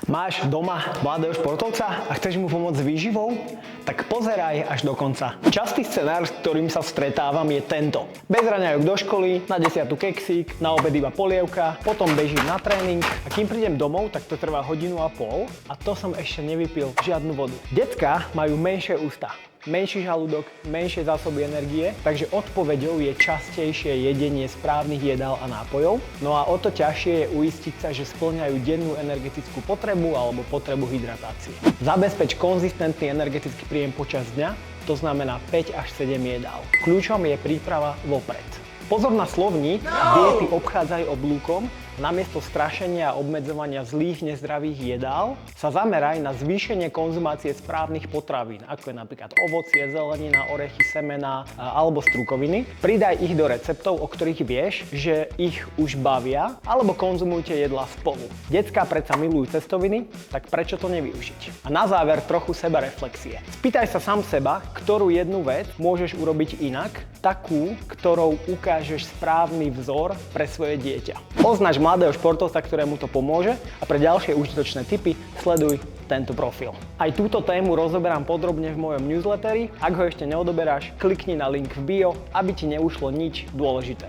Máš doma mladého športovca a chceš mu pomôcť s výživou? Tak pozeraj až do konca. Častý scenár, s ktorým sa stretávam, je tento. Bez raňajok do školy, na 10 keksík, na obed iba polievka, potom bežím na tréning a kým prídem domov, tak to trvá 1,5 hodiny a to som ešte nevypil žiadnu vodu. Decká majú menšie ústa, menší žalúdok, menšie zásoby energie, takže odpoveďou je častejšie jedenie správnych jedál a nápojov. No a o to ťažšie je uistiť sa, že spĺňajú dennú energetickú potrebu alebo potrebu hydratácie. Zabezpeč konzistentný energetický príjem počas dňa, to znamená 5 až 7 jedál. Kľúčom je príprava vopred. Pozor na slovník, diety obchádzajú oblúkom. Namiesto strašenia a obmedzovania zlých, nezdravých jedál sa zameraj na zvýšenie konzumácie správnych potravín, ako je napríklad ovocie, zelenina, orechy, semená alebo strukoviny. Pridaj ich do receptov, o ktorých vieš, že ich už bavia, alebo konzumujte jedlá spolu. Decká predsa milujú cestoviny, tak prečo to nevyužiť? A na záver trochu sebareflexie. Spýtaj sa sám seba, ktorú jednu vec môžeš urobiť inak, takú, ktorou ukážeš správny vzor pre svoje dieťa. Označ mladého športovca, ktorému to pomôže, a pre ďalšie užitočné tipy sleduj tento profil. Aj túto tému rozoberám podrobne v mojom newsletteri. Ak ho ešte neodoberáš, klikni na link v bio, aby ti neušlo nič dôležité.